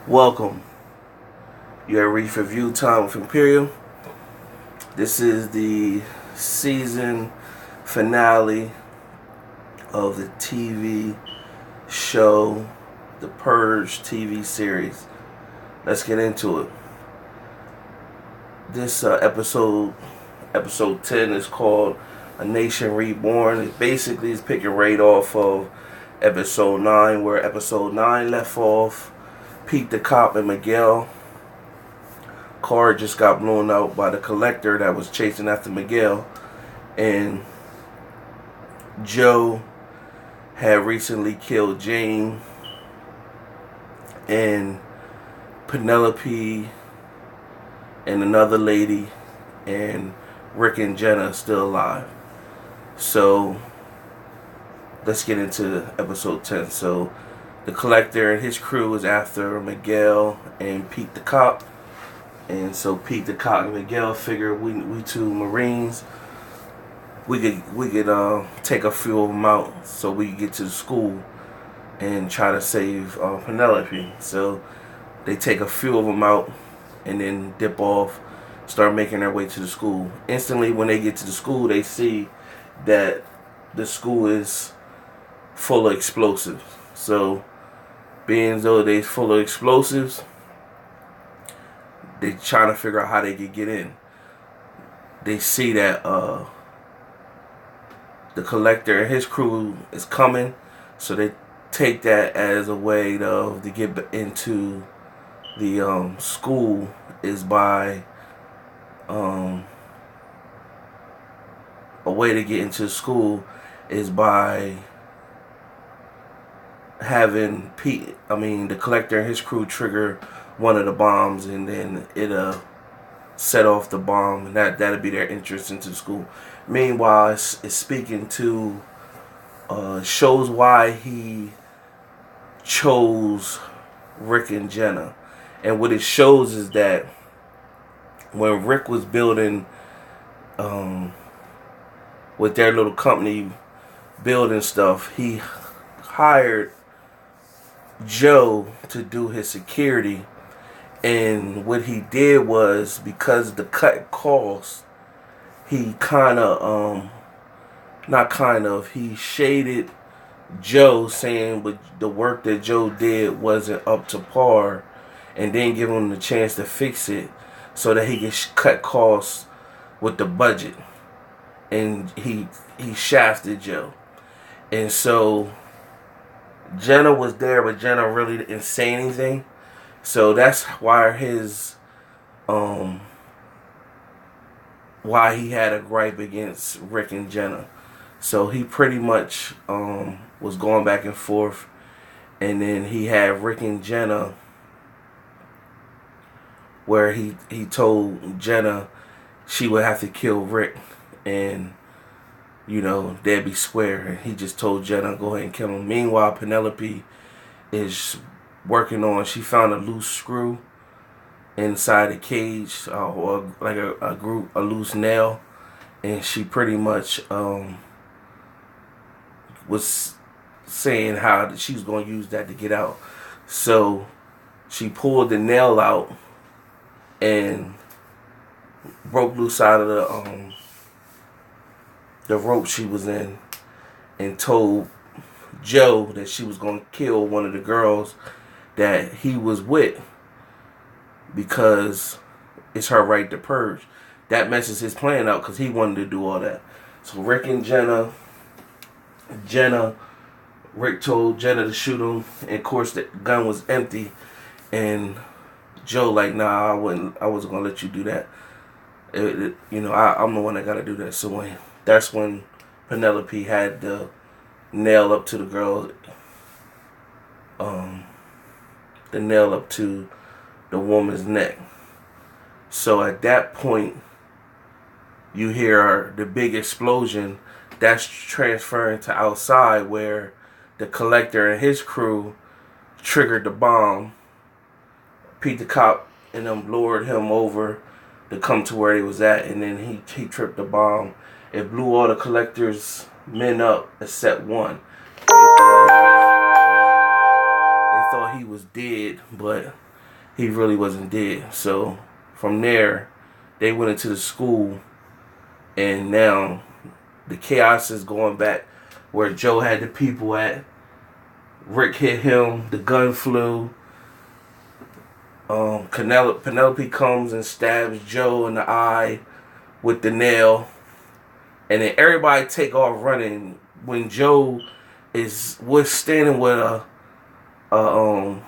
Welcome. You are reached review time with Imperial. This is the season finale of the TV show, the Purge TV series. Let's get into it. This episode 10 is called A Nation Reborn. It basically is picking right off of episode 9, where episode 9 left off. Pete the cop and Miguel car just got blown out by the collector that was chasing after Miguel, and Joe had recently killed Jane, and Penelope and another lady, and Rick and Jenna are still alive. So let's get into episode 10. So the collector and his crew is after Miguel and Pete the cop. And so Pete the cop and Miguel figure we two Marines, we could take a few of them out so we could get to the school and try to save Penelope. So they take a few of them out and then dip off, start making their way to the school. Instantly when they get to the school, they see that the school is full of explosives. So being as though they're full of explosives, they trying to figure out how they could get in. They see that the collector and his crew is coming, so they take that as a way to get into the school is by a way to get into school is by having the collector and his crew trigger one of the bombs, and then it'll set off the bomb, and that'll be their entrance into the school. Meanwhile, it's speaking to shows why he chose Rick and Jenna, and what it shows is that when Rick was building with their little company building stuff, he hired Joe to do his security, and what he did was, because of the cut costs, he he shaded Joe, saying but the work that Joe did wasn't up to par, and then give him the chance to fix it so that he could cut costs with the budget. And he shafted Joe. And so Jenna was there, but Jenna really didn't say anything. So that's why why he had a gripe against Rick and Jenna. So he pretty much was going back and forth, and then he had Rick and Jenna, where he told Jenna she would have to kill Rick, and they'd be square. And he just told Jenna, go ahead and kill him. Meanwhile, Penelope is working on, she found a loose screw inside the cage, or like a loose nail, and she pretty much was saying how she was going to use that to get out. So she pulled the nail out and broke loose out of the rope she was in, and told Joe that she was going to kill one of the girls that he was with, because it's her right to purge. That messes his plan out, because he wanted to do all that. So Rick and Rick told Jenna to shoot him, and of course the gun was empty, and Joe like, nah, I wasn't gonna let you do that. I'm the one that gotta do that. So that's when Penelope had the nail up to the girl, the nail up to the woman's neck. So at that point, you hear the big explosion. That's transferring to outside, where the collector and his crew triggered the bomb. Pete the cop and them lured him over to come to where he was at, and then he tripped the bomb. It blew all the collector's men up except one. They thought he was dead, but he really wasn't dead. So from there, they went into the school, and now the chaos is going back where Joe had the people at. Rick hit him, the gun flew. Penelope comes and stabs Joe in the eye with the nail, and then everybody take off running when Joe was standing with a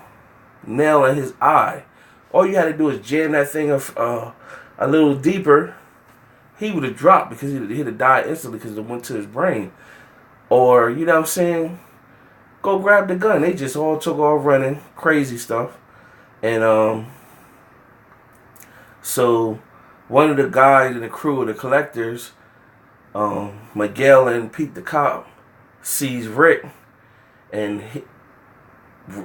nail in his eye. All you had to do is jam that thing a little deeper. He would have dropped because he'd have died instantly because it went to his brain. Or, you know what I'm saying? Go grab the gun. They just all took off running. Crazy stuff. And so one of the guys in the crew of the collectors, Miguel and Pete the cop, sees Rick, and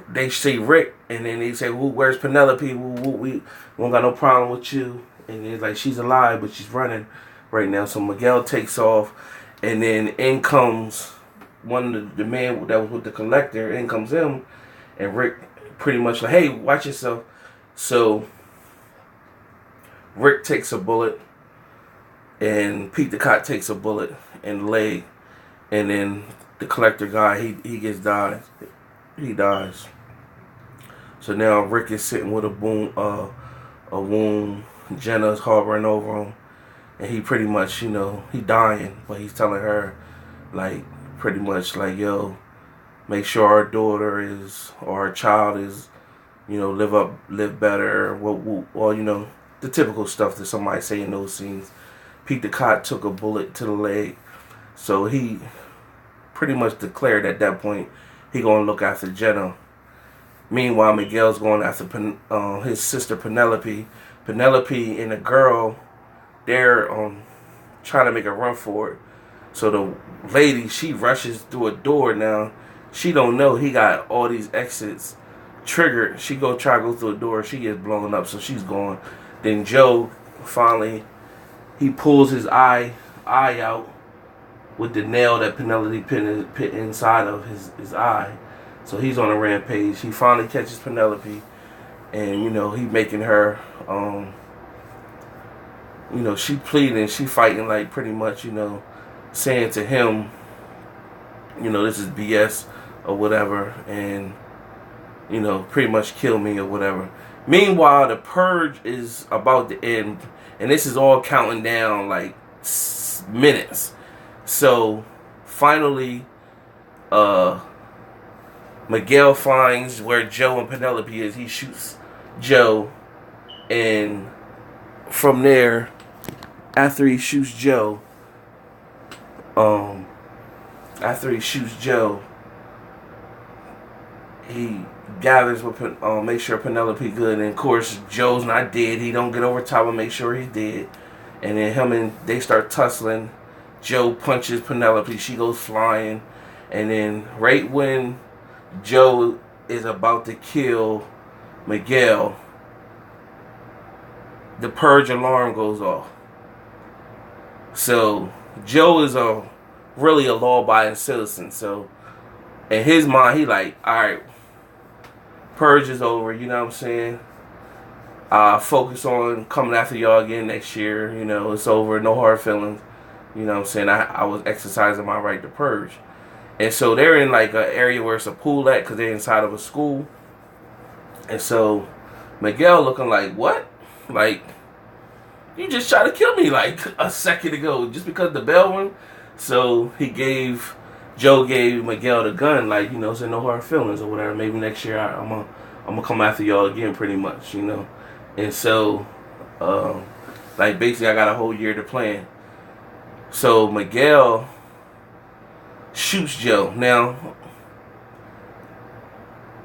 they see Rick, and then they say, "Where's Penelope? We don't got no problem with you." And it's like, she's alive, but she's running right now. So Miguel takes off, and then in comes one of the man that was with the collector. In comes him, and Rick pretty much like, "Hey, watch yourself." So Rick takes a bullet, and Pete the cop takes a bullet in the leg, and then the collector guy, he dies. He dies. So now Rick is sitting with a wound. Jenna's hovering over him, and he pretty much, he dying, but he's telling her, like, pretty much like, "Yo, make sure our daughter or our child is, live better." Well, the typical stuff that somebody say in those scenes. Pete the cop took a bullet to the leg, so he pretty much declared at that point he gonna look after Jenna. Meanwhile, Miguel's going after his sister Penelope. Penelope and the girl, they're trying to make a run for it. So the lady, she rushes through a door now. She don't know he got all these exits triggered. She try to go through a door. She gets blown up, so she's gone. Then Joe, finally, he pulls his eye out with the nail that Penelope put inside of his eye. So he's on a rampage. He finally catches Penelope, and he making her, she pleading, she fighting, like, pretty much, saying to him, this is BS or whatever, and pretty much kill me or whatever. Meanwhile, the Purge is about to end, and this is all counting down like minutes. So finally, Miguel finds where Joe and Penelope is. He shoots Joe, and from there, after he shoots Joe, he gathers with make sure Penelope good, and of course Joe's not dead. He don't get over top and make sure he's dead, and then they start tussling. Joe punches Penelope. She goes flying, and then right when Joe is about to kill Miguel, the Purge alarm goes off. So Joe is really a law-abiding citizen. So in his mind, he like, all right, Purge is over. You know what I'm saying? Focus on coming after y'all again next year. It's over. No hard feelings. You know what I'm saying? I was exercising my right to purge. And so they're in like an area where it's a pool at, because they're inside of a school. And so Miguel looking like, what? Like, you just tried to kill me like a second ago just because the bell rang. So Joe gave Miguel the gun, like, saying no hard feelings or whatever. Maybe next year I'm gonna come after y'all again, pretty much, And so, like, basically I got a whole year to plan. So Miguel shoots Joe. Now,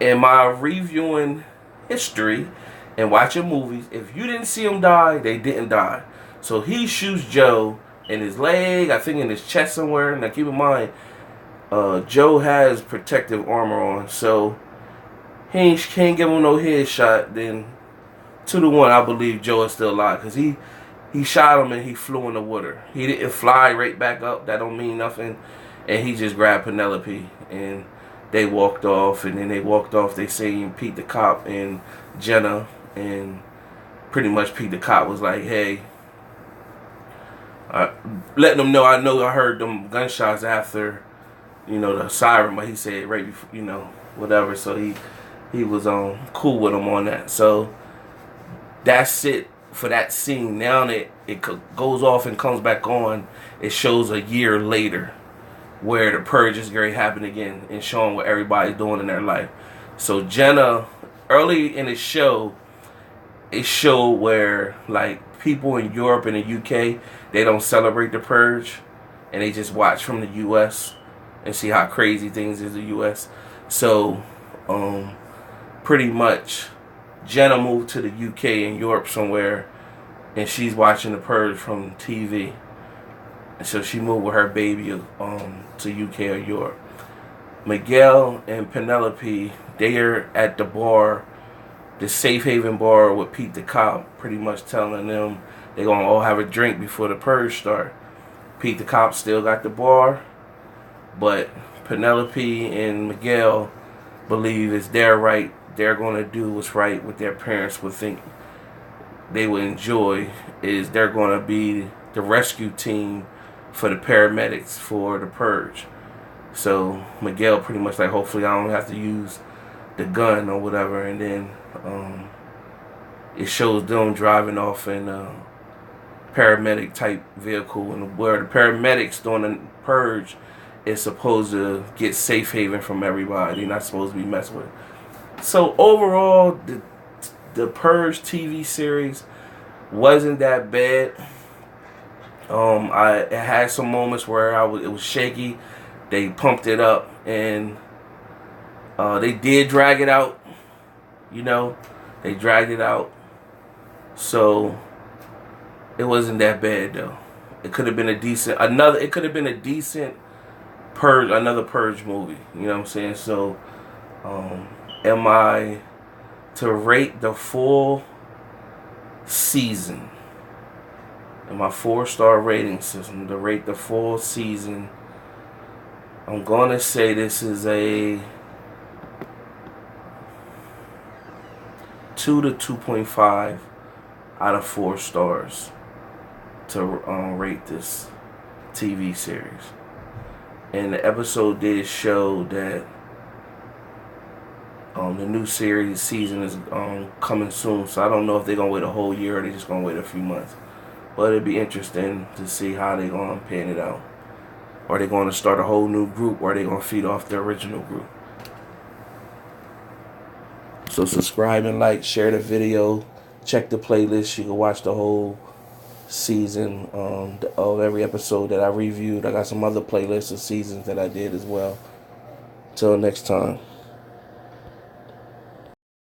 in my reviewing history and watching movies, if you didn't see him die, they didn't die. So he shoots Joe in his leg, I think in his chest somewhere. Now keep in mind, Joe has protective armor on, so he can't give him no headshot. Then 2-1, I believe Joe is still alive, because he shot him and he flew in the water. He didn't fly right back up. That don't mean nothing. And he just grabbed Penelope, and they walked off. And then they walked off. They seen Pete the cop and Jenna, and pretty much Pete the cop was like, hey, letting them know I heard them gunshots after, the siren, but he said right before, whatever. So he was cool with him on that. So that's it for that scene. Now it goes off and comes back on. It shows a year later where the purge is going to happen again and showing what everybody's doing in their life. So Jenna, early in the show, it showed where like people in Europe and the UK, they don't celebrate the purge, and they just watch from the US and see how crazy things is in the US. So pretty much Jenna moved to the UK and Europe somewhere, and she's watching the purge from TV. And so she moved with her baby to UK or Europe. Miguel and Penelope, they are at the bar, the Safe Haven bar with Pete the cop, pretty much telling them they're going to all have a drink before the purge start. Pete the cop still got the bar, but Penelope and Miguel believe it's their right. They're going to do what's right, what their parents would think they would enjoy, is they're going to be the rescue team for the paramedics for the purge. So Miguel pretty much like, hopefully I don't have to use the gun or whatever. And then it shows them driving off in a paramedic type vehicle, and where the paramedics during the purge is supposed to get Safe Haven from everybody. They're not supposed to be messed with. So overall, the Purge TV series wasn't that bad. It had some moments where it was shaky. They pumped it up, and they did drag it out. They dragged it out. So it wasn't that bad though. It could have been a decent Purge, another Purge movie. You know what I'm saying? So, am I to rate the full season? In my 4-star rating system, to rate the full season, I'm gonna say this is a 2 to 2.5 out of 4 stars to rate this TV series. And the episode did show that the new season is coming soon. So I don't know if they're gonna wait a whole year or they're just gonna wait a few months. But it'd be interesting to see how they're gonna pan it out. Are they gonna start a whole new group, or are they gonna feed off the original group? So subscribe and like, share the video, check the playlist. You can watch the whole season of every episode that I reviewed. I got some other playlists of seasons that I did as well. Till next time.